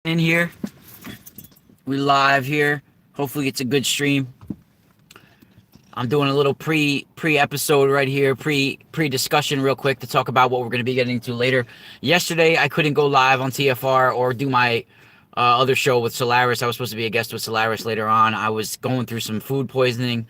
in here. We live here. Hopefully it's a good stream. I'm doing a little pre episode right here, pre discussion real quick to talk about what we're going to be getting to later. Yesterday I couldn't go live on TFR or do my other show with Solaris. I was supposed to be a guest with Solaris later on. I was going through some food poisoning,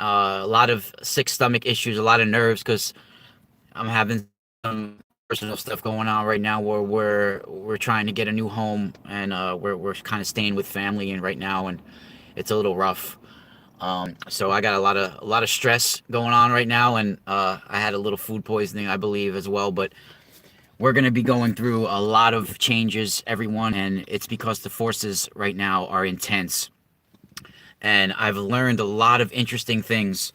a lot of sick stomach issues, a lot of nerves because I'm having some personal stuff going on right now where we're trying to get a new home and we're kind of staying with family and right now and it's a little rough. So I got a lot of stress going on right now and I had a little food poisoning I believe as well, but we're going to be going through a lot of changes everyone, and it's because the forces right now are intense, and I've learned a lot of interesting things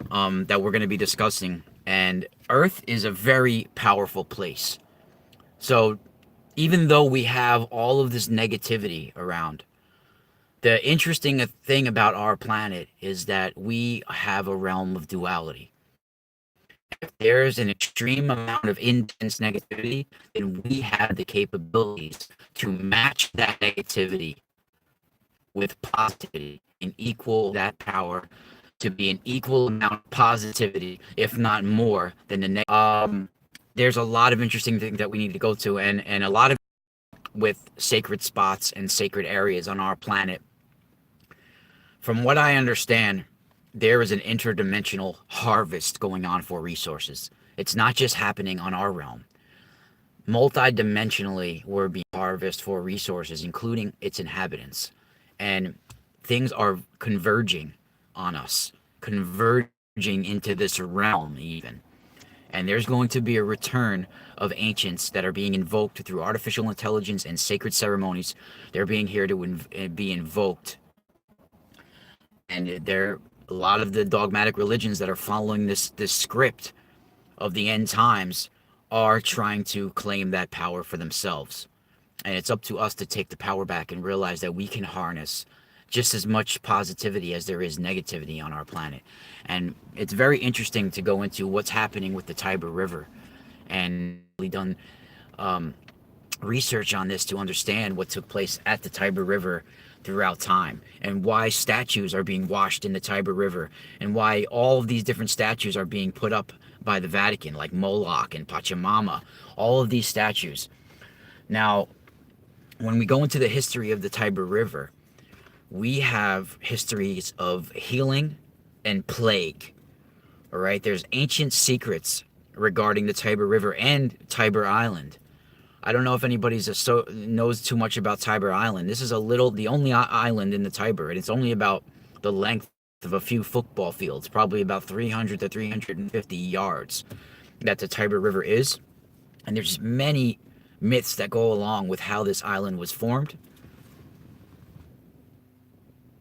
that we're going to be discussing. And Earth is a very powerful place. So even though we have all of this negativity around, the interesting thing about our planet is that we have a realm of duality. If there's an extreme amount of intense negativity, then we have the capabilities to match that negativity with positivity and equal that power to be an equal amount of positivity, if not more, than the negative. There's a lot of interesting things that we need to go to, and a lot of with sacred spots and sacred areas on our planet. From what I understand, there is an interdimensional harvest going on for resources. It's not just happening on our realm. Multidimensionally, we're being harvested for resources, including its inhabitants. And things are converging on us, converging into this realm, even. And there's going to be a return of ancients that are being invoked through artificial intelligence and sacred ceremonies. They're being here to be invoked, and they're a lot of the dogmatic religions that are following this script of the end times are trying to claim that power for themselves. And it's up to us to take the power back and realize that we can harness just as much positivity as there is negativity on our planet. And it's very interesting to go into what's happening with the Tiber River. And we've done research on this to understand what took place at the Tiber River throughout time and why statues are being washed in the Tiber River and why all of these different statues are being put up by the Vatican, like Moloch and Pachamama, all of these statues. Now, when we go into the history of the Tiber River, we have histories of healing and plague. All right, there's ancient secrets regarding the Tiber River and Tiber Island. I don't know if anybody's knows too much about Tiber Island. This is the only island in the Tiber, and it's only about the length of a few football fields, probably about 300 to 350 yards that the Tiber River is. And there's many myths that go along with how this island was formed.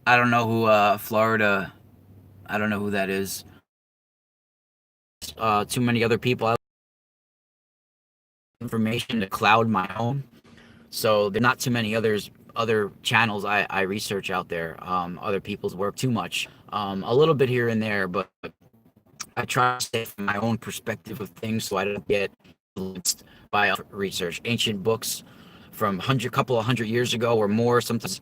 I don't know who Florida. I don't know who that is. Too many other people. I information to cloud my own. So there's not too many other channels I research out there. Other people's work too much. A little bit here and there, but I try to stay from my own perspective of things so I don't get influenced by research. Ancient books from couple of hundred years ago or more, sometimes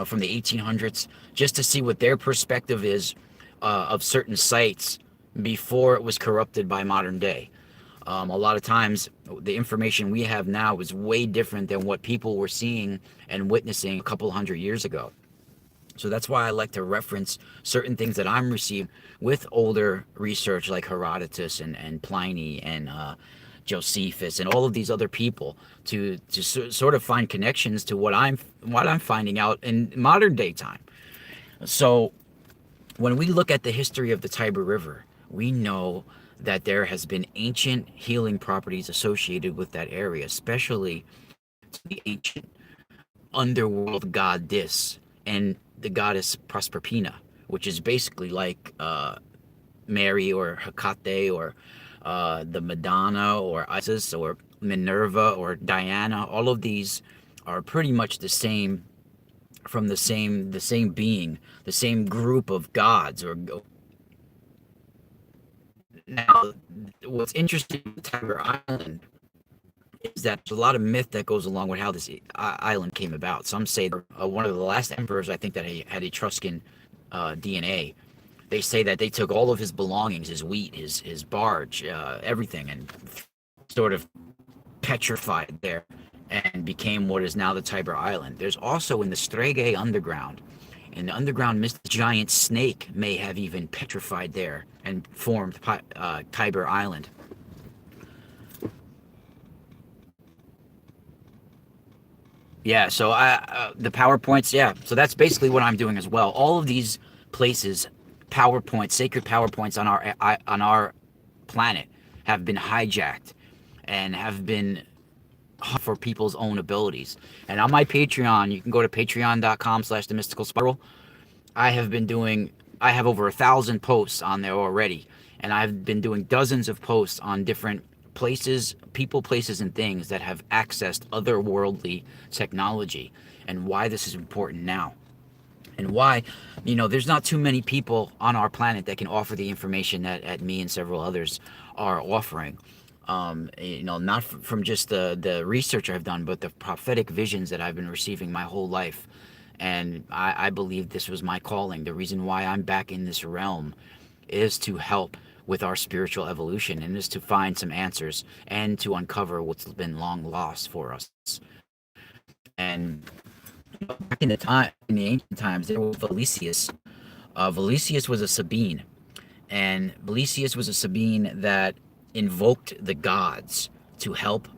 from the 1800s, just to see what their perspective is of certain sites before it was corrupted by modern day. A lot of times, the information we have now is way different than what people were seeing and witnessing a couple hundred years ago. So that's why I like to reference certain things that I'm receiving with older research like Herodotus and Pliny and Josephus and all of these other people to sort of find connections to what I'm finding out in modern day time. So when we look at the history of the Tiber River, we know that there has been ancient healing properties associated with that area, especially the ancient underworld god Dis and the goddess Proserpina, which is basically like Mary or Hecate or the Madonna or Isis or Minerva or Diana. All of these are pretty much the same, from the same being, the same group of gods. Or now, what's interesting with Tiber Island is that there's a lot of myth that goes along with how this island came about. Some say one of the last emperors, I think, that had Etruscan DNA. They say that they took all of his belongings, his wheat, his barge, everything, and sort of petrified there and became what is now the Tiber Island. There's also in the Strege underground, in the underground mist, the giant snake may have even petrified there and formed Tiber Island. Yeah, so the PowerPoints, yeah. So that's basically what I'm doing as well. All of these places, PowerPoints, sacred PowerPoints on our planet have been hijacked and have been for people's own abilities. And on my Patreon, you can go to patreon.com/the mystical spiral. I have been doing, I have over 1,000 posts on there already. And I've been doing dozens of posts on different places, people, places, and things that have accessed otherworldly technology and why this is important now. And why, there's not too many people on our planet that can offer the information that me and several others are offering. Not from just the research I've done, but the prophetic visions that I've been receiving my whole life. And I believe this was my calling. The reason why I'm back in this realm is to help with our spiritual evolution and is to find some answers and to uncover what's been long lost for us. And back in the ancient times, there was Valesius. Valesius was a Sabine, and Valesius was a Sabine that invoked the gods to help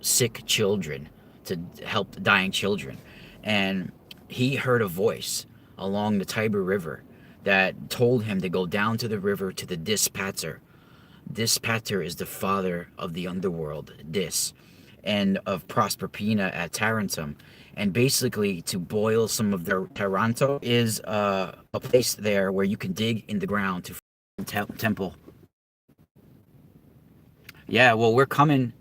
sick children, to help dying children. And he heard a voice along the Tiber River that told him to go down to the river to the Dispater. Dispater is the father of the underworld, Dis, and of Proserpina at Tarentum. And basically, to boil some of their Taranto is a place there where you can dig in the ground to temple. Yeah, well, we're coming.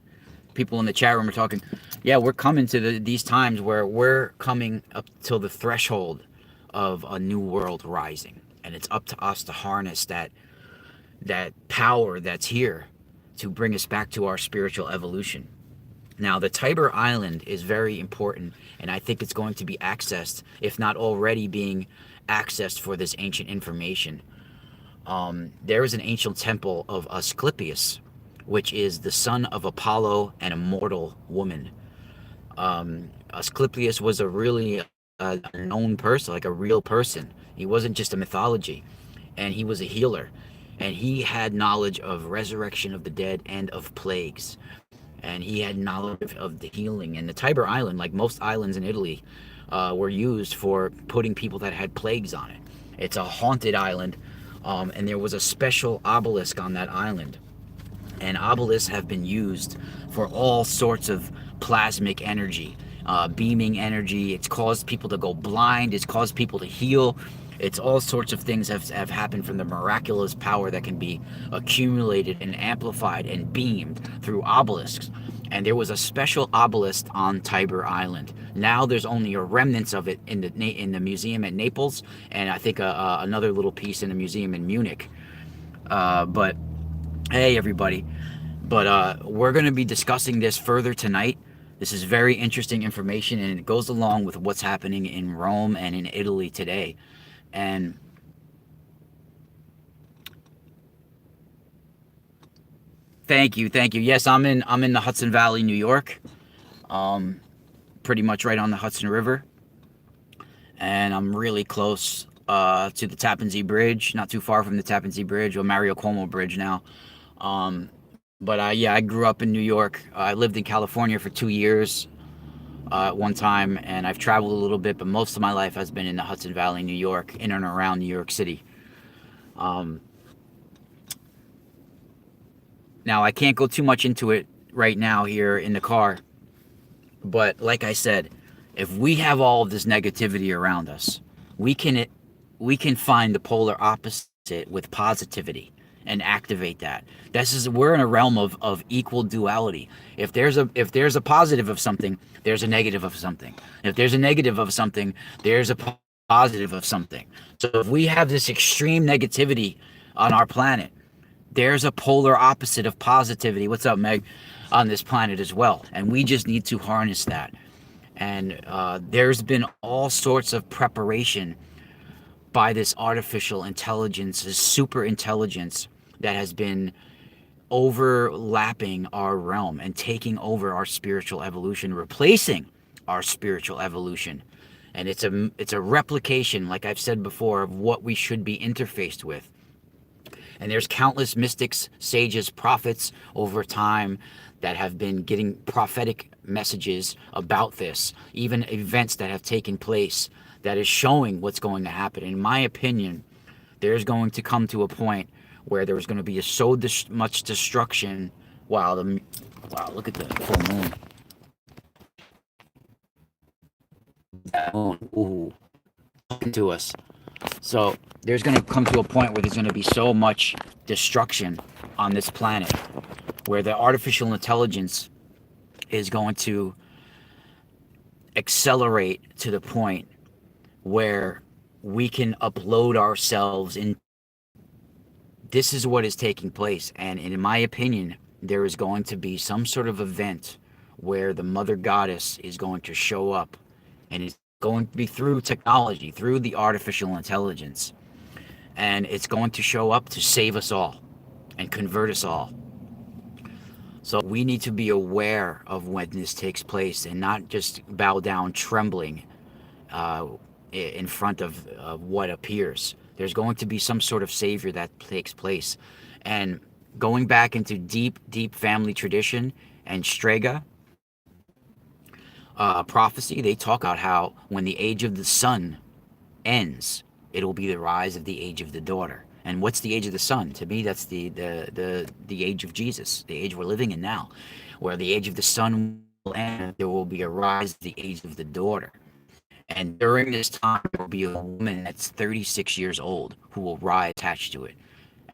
People in the chat room are talking. Yeah, we're coming to these times where we're coming up till the threshold of a new world rising, and it's up to us to harness that power that's here to bring us back to our spiritual evolution. Now, the Tiber Island is very important, and I think it's going to be accessed, if not already being accessed for this ancient information. There is an ancient temple of Asclepius, which is the son of Apollo and a mortal woman. Asclepius was a really known person, like a real person. He wasn't just a mythology, and he was a healer, and he had knowledge of resurrection of the dead and of plagues, and he had knowledge of the healing. And the Tiber Island, like most islands in Italy, were used for putting people that had plagues on it. It's a haunted island, and there was a special obelisk on that island. And obelisks have been used for all sorts of plasmic energy, beaming energy. It's caused people to go blind. It's caused people to heal. It's all sorts of things have happened from the miraculous power that can be accumulated and amplified and beamed through obelisks. And there was a special obelisk on Tiber Island. Now there's only a remnants of it in the museum at Naples, and I think another little piece in the museum in Munich. But hey, everybody. But we're going to be discussing this further tonight. This is very interesting information, and it goes along with what's happening in Rome and in Italy today. And thank you. Yes, I'm in the Hudson Valley, New York. Pretty much right on the Hudson River, and I'm really close to the Tappan Zee Bridge, not too far from the Tappan Zee Bridge, or Mario Cuomo Bridge now. But yeah, I grew up in New York. I lived in California for 2 years at one time, and I've traveled a little bit, but most of my life has been in the Hudson Valley, New York, in and around New York City. Now, I can't go too much into it right now here in the car, but like I said, if we have all of this negativity around us, we can find the polar opposite with positivity and activate that. We're in a realm of equal duality. If there's a positive of something, there's a negative of something. If there's a negative of something, there's a positive of something. So if we have this extreme negativity on our planet, there's a polar opposite of positivity. What's up, Meg? on this planet as well, and we just need to harness that. And there's been all sorts of preparation by this artificial intelligence, this super intelligence that has been overlapping our realm and taking over our spiritual evolution, replacing our spiritual evolution. And it's a replication, like I've said before, of what we should be interfaced with. And there's countless mystics, sages, prophets over time that have been getting prophetic messages about this, even events that have taken place that is showing what's going to happen. In my opinion, there's going to come to a point where there's going to be much destruction. Wow, look at the full moon. That moon, ooh, talking to us. So there's going to come to a point where there's going to be so much destruction on this planet where the artificial intelligence is going to accelerate to the point where we can upload ourselves in. This is what is taking place, and in my opinion, there is going to be some sort of event where the mother goddess is going to show up, and it's going to be through technology, through the artificial intelligence, and it's going to show up to save us all and convert us all. So we need to be aware of when this takes place and not just bow down trembling uh, in front of what appears. There's going to be some sort of savior that takes place. And going back into deep, deep family tradition and Strega prophecy, they talk about how when the age of the son ends, it will be the rise of the age of the daughter. And what's the age of the son? To me, that's the age of Jesus, the age we're living in now, where the age of the son will end. There will be a rise of the age of the daughter. And during this time, there will be a woman that's 36 years old who will rise attached to it.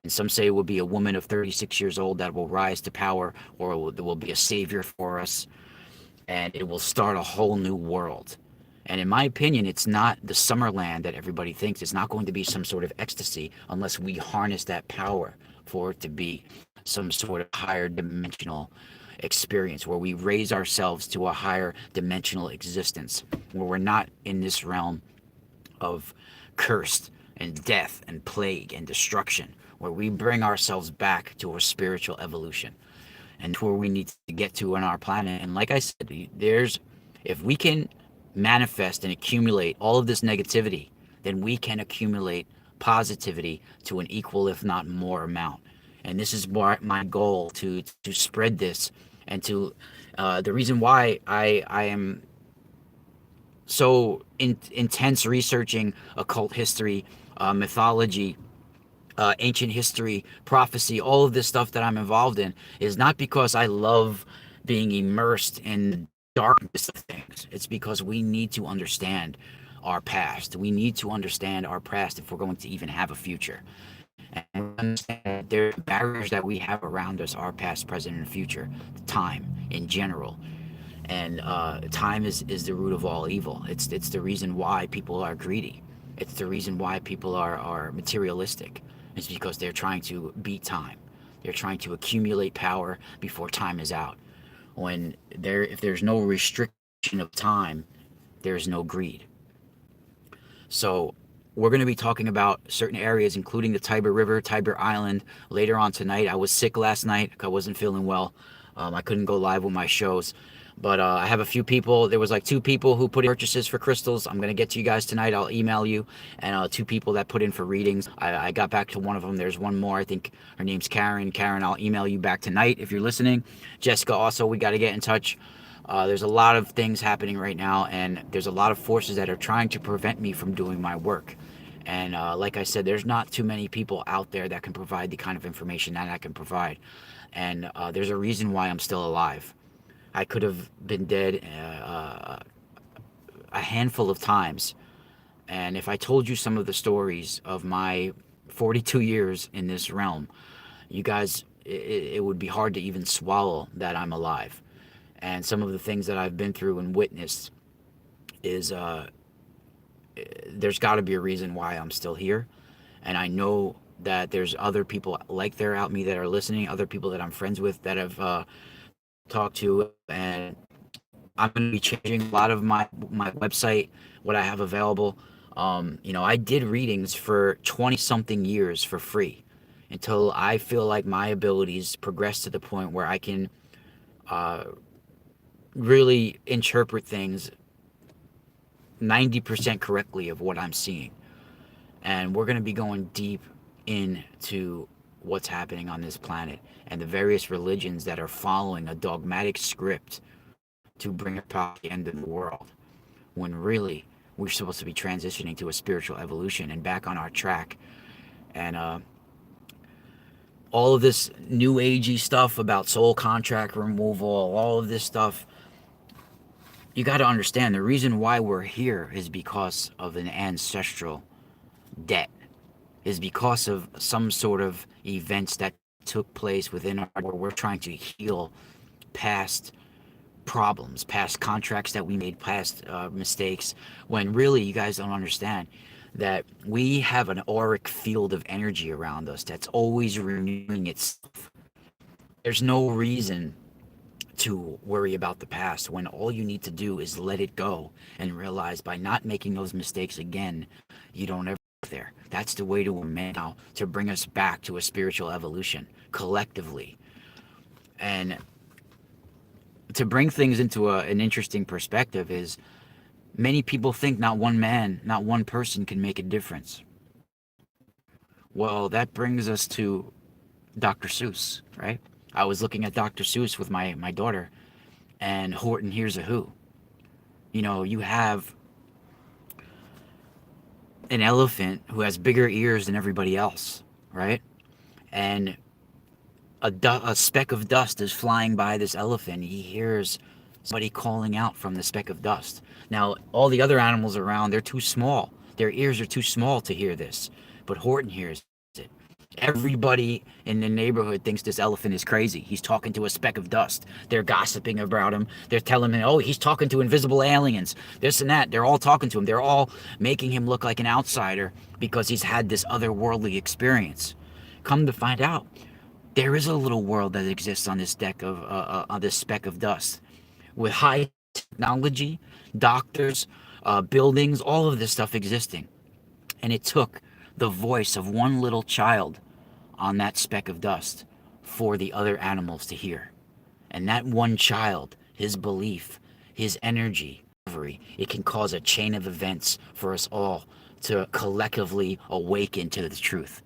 And some say it will be a woman of 36 years old that will rise to power, or there will be a savior for us, and it will start a whole new world. And in my opinion, it's not the Summerland that everybody thinks. It's not going to be some sort of ecstasy unless we harness that power for it to be some sort of higher dimensional experience where we raise ourselves to a higher dimensional existence, where we're not in this realm of cursed and death and plague and destruction, where we bring ourselves back to a spiritual evolution and to where we need to get to on our planet. And like I said, if we can manifest and accumulate all of this negativity, then we can accumulate positivity to an equal, if not more, amount. And this is my goal to spread this and to the reason why I am so intense researching occult history, mythology, ancient history, prophecy, all of this stuff that I'm involved in is not because I love being immersed in the darkness of things. It's because we need to understand our past. We need to understand our past if we're going to even have a future. And understand there are barriers that we have around us, our past, present, and future, time in general. And time is the root of all evil. It's the reason why people are greedy. It's the reason why people are materialistic. It's because they're trying to beat time. They're trying to accumulate power before time is out. If there's no restriction of time, there's no greed. So we're going to be talking about certain areas, including the Tiber River, Tiber Island, later on tonight. I was sick last night. I wasn't feeling well. I couldn't go live with my shows. But I have a few people. There was like two people who put in purchases for crystals. I'm going to get to you guys tonight. I'll email you. And two people that put in for readings. I got back to one of them. There's one more. I think her name's Karen. Karen, I'll email you back tonight if you're listening. Jessica, also, we got to get in touch. There's a lot of things happening right now, and there's a lot of forces that are trying to prevent me from doing my work. And like I said, there's not too many people out there that can provide the kind of information that I can provide. And there's a reason why I'm still alive. I could have been dead a handful of times. And if I told you some of the stories of my 42 years in this realm, you guys, it would be hard to even swallow that I'm alive. And some of the things that I've been through and witnessed is there's got to be a reason why I'm still here. And I know that there's other people like there out me that are listening, other people that I'm friends with that have talk to, and I'm going to be changing a lot of my website, what I have available. I did readings for 20 something years for free until I feel like my abilities progress to the point where I can uh, really interpret things 90% correctly of what I'm seeing. And we're going to be going deep into what's happening on this planet and the various religions that are following a dogmatic script to bring about the end of the world, when really we're supposed to be transitioning to a spiritual evolution and back on our track. And all of this new agey stuff about soul contract removal, all of this stuff, you got to understand the reason why we're here is because of an ancestral debt, is because of some sort of events that took place within our where we're trying to heal past problems, past contracts that we made, past mistakes, when really you guys don't understand that we have an auric field of energy around us that's always renewing itself. There's no reason to worry about the past when all you need to do is let it go and realize by not making those mistakes again, you don't ever get there. That's the way to amend now to bring us back to a spiritual evolution collectively. And to bring things into an interesting perspective is many people think not one man, not one person can make a difference. Well, that brings us to Dr. Seuss, right? I was looking at Dr. Seuss with my daughter, and Horton Hears a Who. You have an elephant who has bigger ears than everybody else, right? And a speck of dust is flying by this elephant. He hears somebody calling out from the speck of dust. Now, all the other animals around, they're too small. Their ears are too small to hear this. But Horton hears it. Everybody in the neighborhood thinks this elephant is crazy. He's talking to a speck of dust. They're gossiping about him. They're telling him, oh, he's talking to invisible aliens, this and that. They're all talking to him. They're all making him look like an outsider because he's had this otherworldly experience. Come to find out, there is a little world that exists on this deck of on this speck of dust, with high technology, doctors, buildings, all of this stuff existing. And it took the voice of one little child on that speck of dust for the other animals to hear. And that one child, his belief, his energy, it can cause a chain of events for us all to collectively awaken to the truth.